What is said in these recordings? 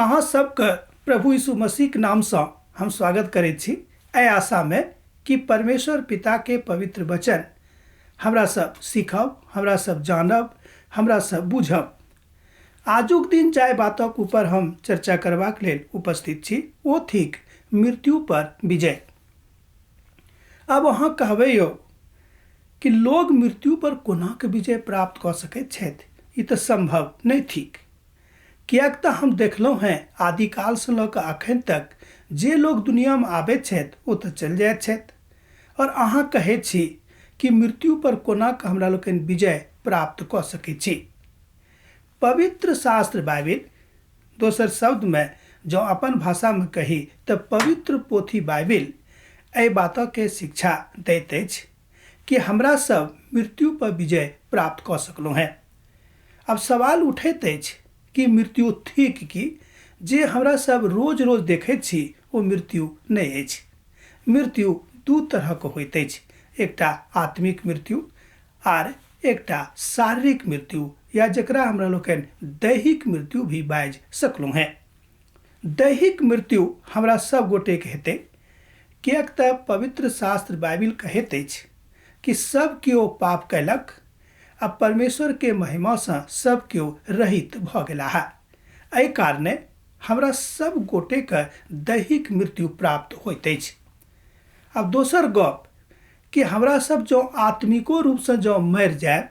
अहाँ सबके प्रभु यीशु मसीह के नाम से हम स्वागत करै छी, एहि आशा में कि परमेश्वर पिता के पवित्र वचन हमरा सब सीखब, हमरा सब जानब, हमरा सब बुझब। आजुक दिन जाय बातक ऊपर हम चर्चा करबाक लेल उपस्थित छी, ओ थिक मृत्यु पर विजय। अब अहाँ कहबै यौ कि लोग मृत्यु पर कोना के विजय प्राप्त कऽ सकैत छथि? ई तऽ संभव नहीं थिक। कियाक तऽ हम देखलहुँ हैं आदिकाल से लऽ कऽ अखन तक जे लोग दुनिया में आबैत छथि ओ तऽ चलि जाइत छथि, और अहाँ कहैत छी कि मृत्यु पर कोना के हमरा लोकनि विजय प्राप्त कऽ सकैत छी। पवित्र शास्त्र बाइबिल, दोसर शब्द में जो अपन भाषा में कही तऽ पवित्र पोथी बाइबिल एहि बातक के शिक्षा दैत अछि कि हमरा सब मृत्यु पर विजय प्राप्त कऽ सकलहुँ हैं। अब सवाल उठैत अछि कि मृत्यु थिक कि जे हमरा सब रोज रोज देखैत छी ओ मृत्यु नहीं अछि। मृत्यु दू तरहक होइत अछि, एकटा आत्मिक मृत्यु आर एकटा शारीरिक मृत्यु, या जकरा हमरा लोकनि दैहिक मृत्यु भी बाजि सकलहुँ हैं। दैहिक मृत्यु हमरा सब गोटे के हेतै, कियाक तऽ पवित्र शास्त्र बाइबिल कहैत अछि कि सब केओ पाप कयलक आ परमेश्वर के महिमा से सब केओ रहित भऽ गेलाह। एहि कारणे हमरा सब गोटे के दैहिक मृत्यु प्राप्त होइत अछि। अब दोसर गप कि हमरा सब जो आत्मिको रूप से जो मरि जायब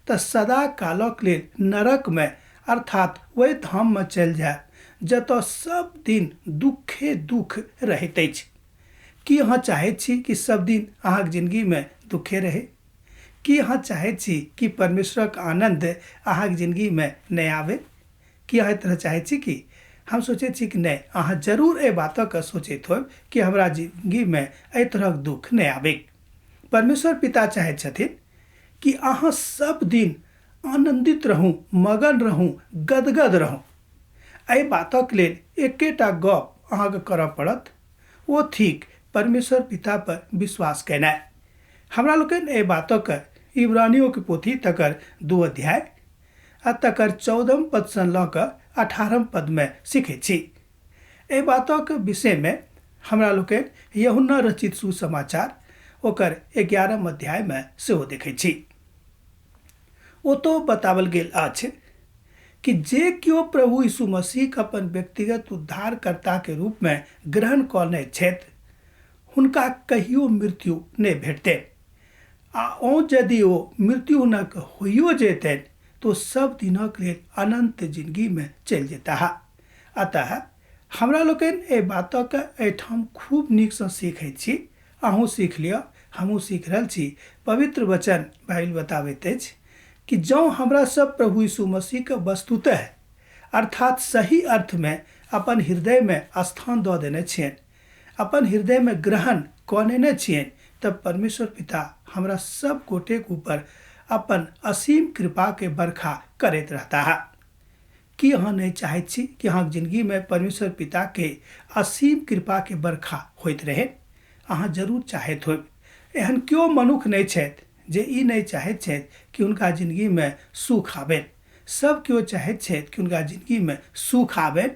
तऽ सदा कालक लेल नरक में अर्थात वही धाम में चलि जायब जतऽ सब दिन दुखे दुख रहैत अछि। की अहाँ चाहैत छी कि सब दिन अहाँक जिंदगी में दुखे रहे? की अहाँ चाहैत छी कि परमेश्वरक आनंद अहाँक जिंदगी में नहीं आवे? की अहाँ तरह चाहैत छी? कि हम सोचैत छी कि नहीं, अहाँ जरूर एहि बातक सोचैत होब कि हमरा जिंदगी में एहि तरहक दुख नहीं आवे। परमेश्वर पिता चाहैत छथिन कि अहाँ सब दिन आनंदित रहूं, मगन रहूं, गदगद रहूं। एहि बातक लेल एकेटा गप अहाँके करऽ पड़त, ओ थिक परमेश्वर पिता पर विश्वास केनाइ। हमरा लोकनि एहि बातक इब्रानियों के पोथी तकर 2 अध्याय आ तकर 14 पद से लऽ कऽ 18 पद में सीखैत छी। एहि बातक विषय में हमरा लोकनि यूहन्ना रचित सुसमाचार ओकर 11 अध्याय में सेहो देखैत छी। ओतऽ बतावल गेल अछि कि जे केओ प्रभु यीशु मसीह के अपन व्यक्तिगत उद्धारकर्ता के रूप में ग्रहण कऽ छथि, हुनका कहियो मृत्यु नहीं भेटतनि, आ यदि ओ मृत्यु न होइयो जेतनि तो सब दिनक लेल अनंत जिंदगी में चलि जेताह। अतः हमरा लोकनि एहि बातक एहिठाम खूब नीक से सीखैत छी। अहूँ सीख लिअ, हमहूँ सीख रहल छी। पवित्र वचन बाइबिल बताबैत अछि कि जँ हमरा सब प्रभु यीशु मसीह के वस्तुतः अर्थात सही अर्थ में अपन हृदय में स्थान दऽ देने छियनि, अपन हृदय में ग्रहण कऽ लेने छियनि, तब परमेश्वर पिता हमरा सब गोटे के ऊपर अपन असीम कृपा के बरखा करैत रहता है। कि अहाँ नहीं चाहैत छी कि अहाँक जिंदगी में परमेश्वर पिता के असीम कृपा के बरखा होइत रहे? अहाँ जरूर चाहैत होब। एहन केओ मनुख नहीं छथि जे ई नहीं चाहैत छथि कि हुनका जिंदगी में सुख आबनि। सब केओ चाहैत छथि कि हुनका जिंदगी में सुख आबनि,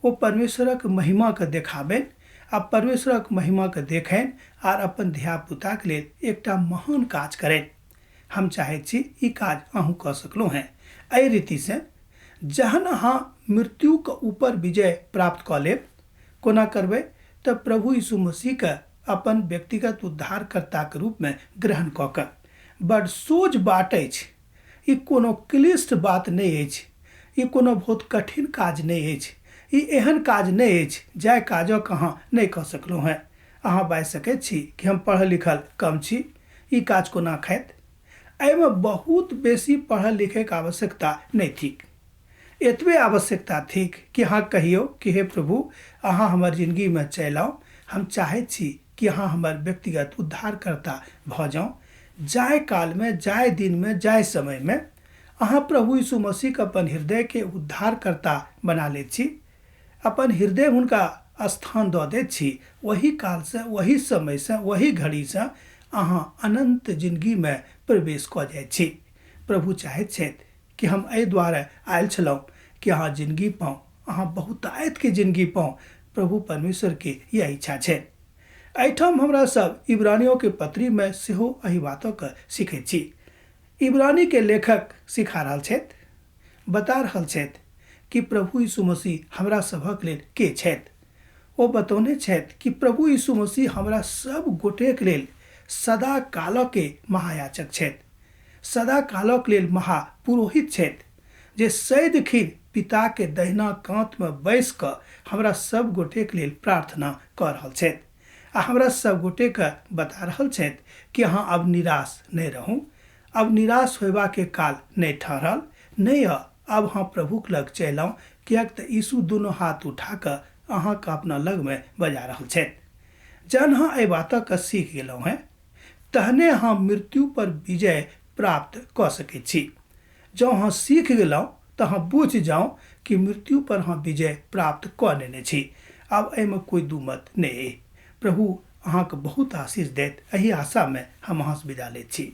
ओ परमेश्वरक महिमा के देखाबनि, आ परमेश्वरक महिमा के देखनि आर अपन धिया पुता के लेल एकटा महान काज करें। हम चाहैत छी ई काज अहूँ कऽ सकलहुँ हैं। एहि रीति से जहन अहाँ मृत्यु के ऊपर विजय प्राप्त कऽ लेब, कोना करबै? तऽ प्रभु यीशु मसीह के अपन व्यक्तिगत उद्धारकर्ता के रूप में ग्रहण कऽ कऽ। बड़ सोझ बात अछि, ई कोनो क्लिष्ट बात नहीं अछि, ई कोनो बहुत कठिन काज नहीं अछि, ई एहन काज नहीं अछि जाहि काजक अहाँ नहीं कऽ सकलहुँ हैं। अहाँ बाजि सकैत छी कि हम पढ़ल लिखल कम छी, ई काज कोना खैत? एहिमे बहुत बेसी पढ़ल लिखे के आवश्यकता नहीं थिक। एतबे आवश्यकता थिक कि अहाँ कहियो कि हे प्रभु, अहाँ हमर जिंदगी में चलि आउ। हम चाहैत छी कि अहाँ हमर व्यक्तिगत उद्धारकर्ता भऽ जाउ। जाय काल में, जाय दिन में, जाय समय में अहाँ प्रभु यीशु मसीह के अपन हृदय के उद्धारकर्ता बना लैत छी, अपन हृदय हुनका स्थान दऽ दैत छी। वही काल से, वही समय से, वही घड़ी से अहाँ अनंत जिंदगी में प्रवेश कऽ जाइत छी। प्रभु चाहैत छथि कि हम एहि दुआरे आयल छलहुँ कि अहाँ जिंदगी पाउ अहाँ बहुतायत के जिंदगी पाओ। प्रभु परमेश्वर के यह इच्छा है। एहिठाम हमरा सब इब्रानियों के पत्री में सेहो एहि बातक सीखै छी। इब्रानी के लेखक सिखा रहल छथि, बता रहल छथि कि प्रभु यीशु मसीह हमरा सभक लेल के छथि। ओ बतौने छथि कि प्रभु यीशु मसीह हमरा सब गोटेक लेल सदा कालक के महायाजक छथि, सदा कालक लेल महापुरोहित छथि, जे सैद खीर पिता के दहिना कांत में बैस कऽ हमरा सब गोटेक लेल प्रार्थना कऽ रहल छथि आ हमरा सब गोटे के बता रहल छथि कि अहाँ अब निराश नहीं रहू। अब निराश होबा के काल नहीं ठहरल, नहीं अब हाँ प्रभु के लग चलि आउ, कियाक तऽ यीशु दोनों हाथ उठा कऽ अहाँ के अपना लग में बजा रहल छथि। जहन हाँ एहि बातक सीख गेलहुँ हैं, तहने हाँ मृत्यु पर विजय प्राप्त कऽ सकैत छी। जँ हाँ सीख गेलहुँ तऽ हाँ बुझ जाऊँ कि मृत्यु पर हाँ विजय प्राप्त कऽ लेने छी। अब एहिमे कोई दू मत नहीं। प्रभु अहाँ के बहुत आशीष देत, एही आशा में हम अहाँ से विदा लैत छी।